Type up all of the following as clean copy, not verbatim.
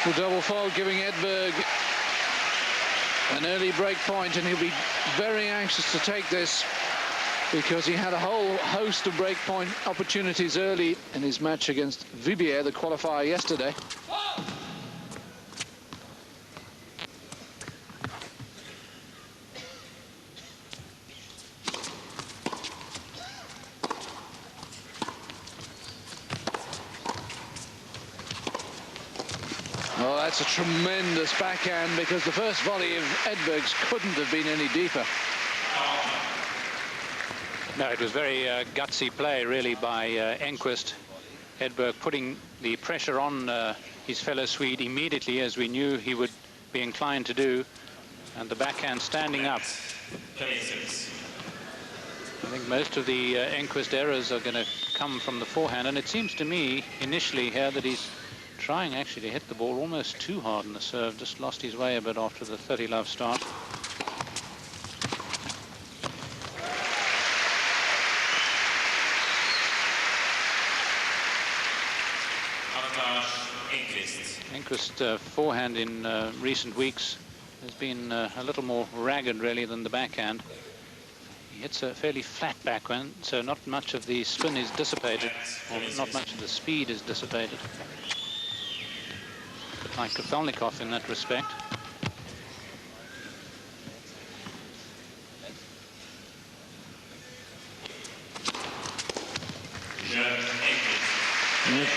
The double fault giving Edberg an early break point, and he'll be very anxious to take this because he had a whole host of break point opportunities early in his match against Vibier, the qualifier yesterday. Oh, that's a tremendous backhand, because the first volley of Edberg's couldn't have been any deeper. No, it was very gutsy play, really, by Enqvist. Edberg putting the pressure on his fellow Swede immediately, as we knew he would be inclined to do, and the backhand standing up. I think most of the Enqvist errors are going to come from the forehand, and it seems to me initially here that he's trying actually to hit the ball almost too hard in the serve, just lost his way a bit after the 30-love start. Enqvist's forehand in recent weeks has been a little more ragged, really, than the backhand. He hits a fairly flat backhand, so not much of the spin is dissipated, or not much of the speed is dissipated. But like Kafelnikov in that respect.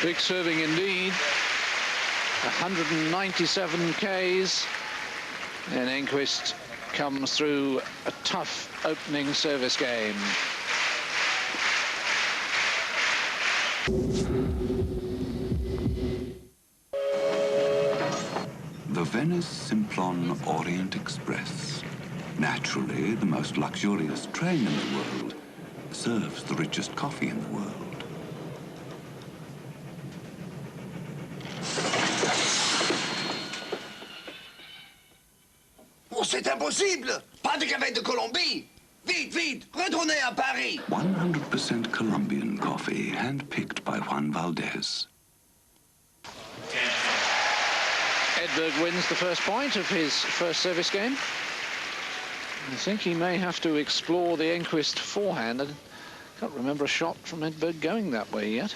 Big serving indeed. 197 Ks, and Enqvist comes through a tough opening service game. The Venice Simplon Orient Express, naturally the most luxurious train in the world, serves the richest coffee in the world. C'est impossible! Pas de café de Colombie! Vite, vite! Retournez à Paris! 100% Colombian coffee, hand-picked by Juan Valdez. Edberg wins the first point of his first service game. I think he may have to explore the Enqvist forehand. I can't remember a shot from Edberg going that way yet.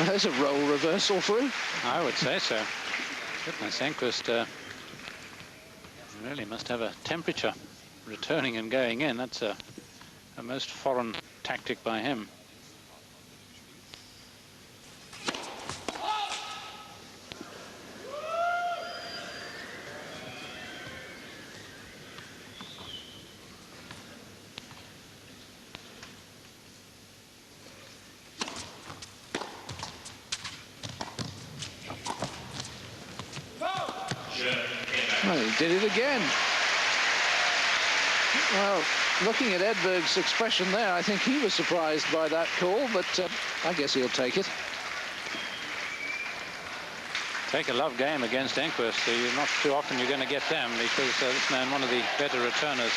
There's a role reversal for him. I would say so. Goodness, Enqvist really must have a temperature returning and going in. That's a most foreign tactic by him. Well, he did it again. Well, looking at Edberg's expression there, I think he was surprised by that call, but I guess he'll take it. Take a love game against Enqvist. So not too often you're going to get them, because this man, one of the better returners.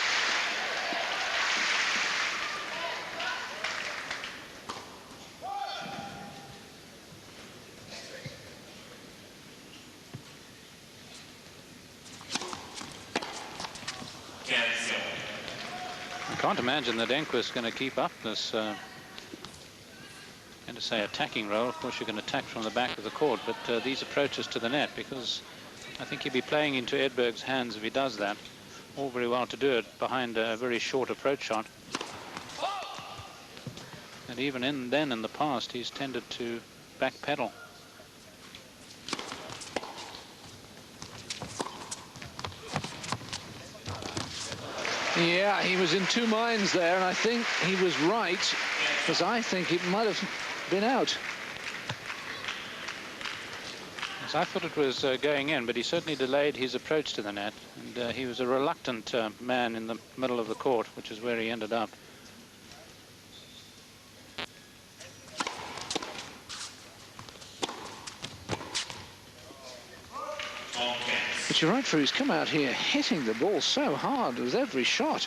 I can't imagine that Enqvist is going to keep up this, going to say attacking role. Of course, you're going to attack from the back of the court, but these approaches to the net, because I think he'll be playing into Edberg's hands if he does that. All very well to do it behind a very short approach shot. And even then in the past, he's tended to backpedal. Yeah, he was in two minds there, and I think he was right, because I think it might have been out. So I thought it was going in, but he certainly delayed his approach to the net, and he was a reluctant man in the middle of the court, which is where he ended up. But you're right, Drew, he's come out here hitting the ball so hard with every shot.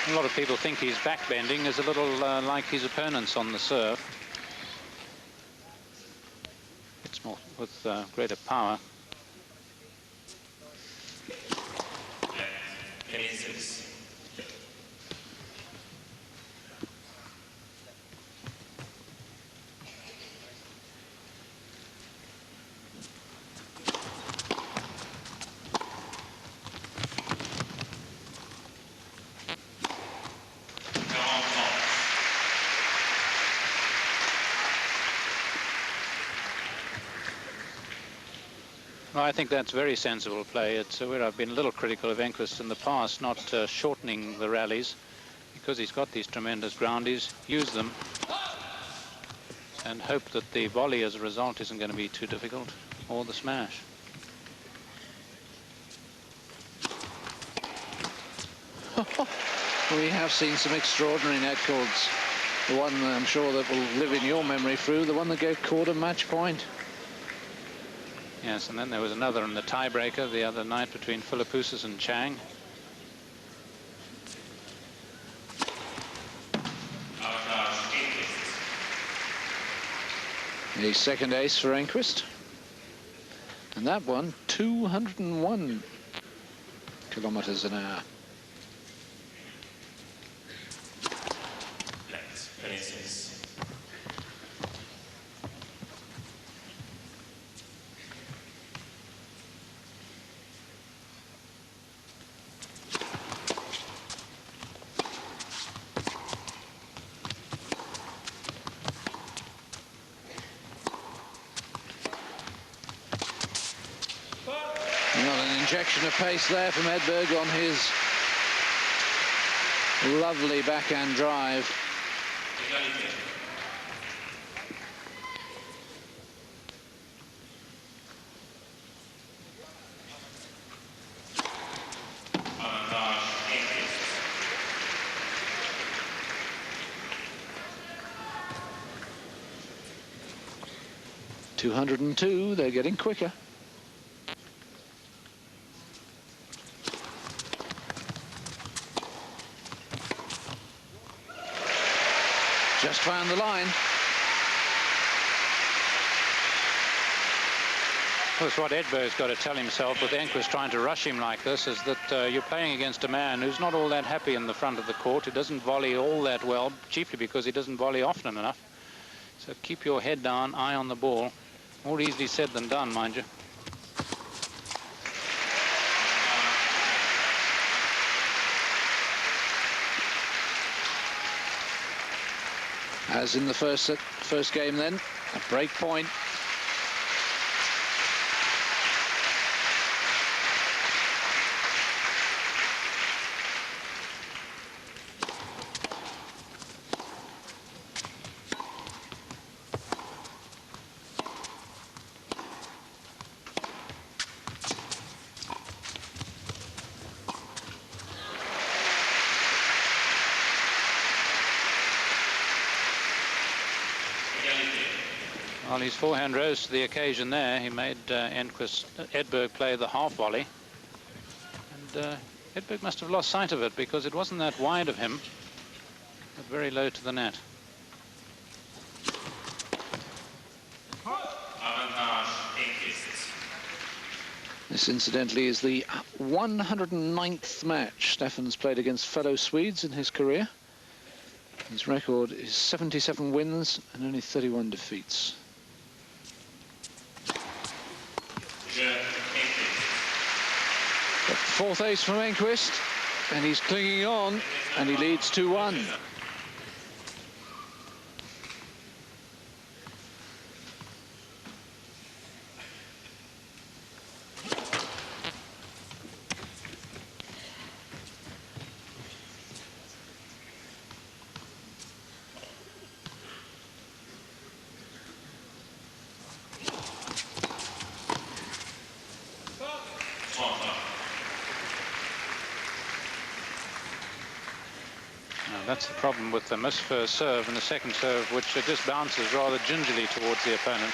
A lot of people think his backbending is a little like his opponents on the serve. It's more with greater power. Well, I think that's very sensible play. It's where I've been a little critical of Enqvist in the past, not shortening the rallies, because he's got these tremendous groundies. Use them and hope that the volley as a result isn't going to be too difficult, or the smash. We have seen some extraordinary net chords. The one I'm sure that will live in your memory, Fru, the one that gave Cord a match point. Yes, and then there was another in the tiebreaker the other night between Philippoussis and Chang. The second ace for Enqvist. And that one, 201 kilometers an hour. Injection of pace there from Edberg on his lovely backhand drive. .202, they're getting quicker. Just found the line. Well, what Edberg's got to tell himself with Enqvist trying to rush him like this is that you're playing against a man who's not all that happy in the front of the court, who doesn't volley all that well, chiefly because he doesn't volley often enough. So keep your head down, eye on the ball. More easily said than done, mind you. As in the first game then, a break point. Well, his forehand rose to the occasion there. He made Edberg play the half volley. And Edberg must have lost sight of it because it wasn't that wide of him, but very low to the net. This, incidentally, is the 109th match Stefan's played against fellow Swedes in his career. His record is 77 wins and only 31 defeats. But fourth ace from Enqvist, and he's clinging on, and he leads 2-1. That's the problem with the miss first serve and the second serve, which just bounces rather gingerly towards the opponent.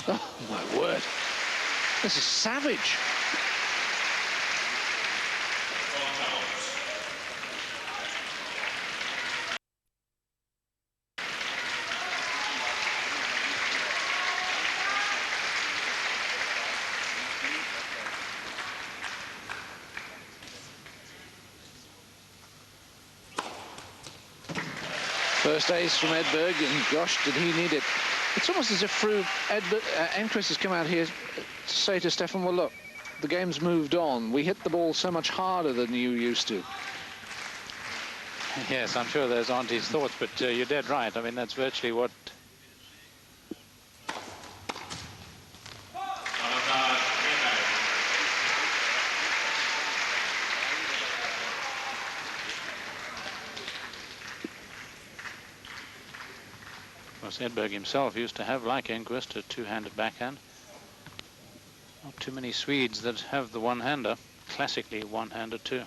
Oh, my word. This is savage. First ace from Edberg, and gosh, did he need it. It's almost as if Enqvist has come out here to say to Stefan, well, look, the game's moved on. We hit the ball so much harder than you used to. Yes, I'm sure those aren't his thoughts, but you're dead right. I mean, that's virtually what... Of course, Edberg himself used to have, like Enqvist, a two-handed backhand. Not too many Swedes that have the one-hander, classically one-handed too.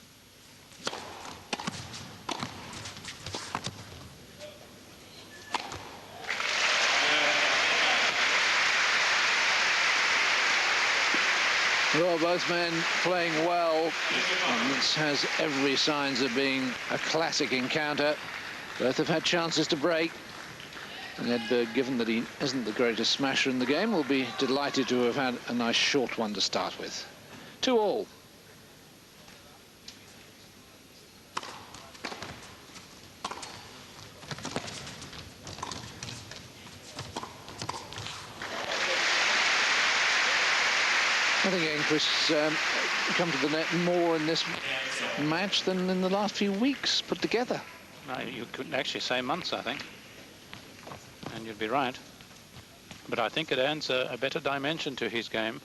Well, both men playing well, and this has every signs of being a classic encounter. Both have had chances to break. And Edberg, given that he isn't the greatest smasher in the game, will be delighted to have had a nice short one to start with. 2-all. I think Enqvist's come to the net more in this match than in the last few weeks put together. No, you could actually say months, I think. And you'd be right. But I think it adds a better dimension to his game.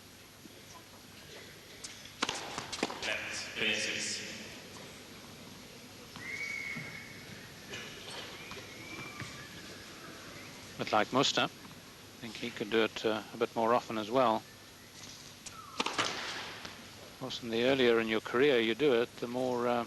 But like Musta, I think he could do it a bit more often as well. Of course, the earlier in your career you do it, the more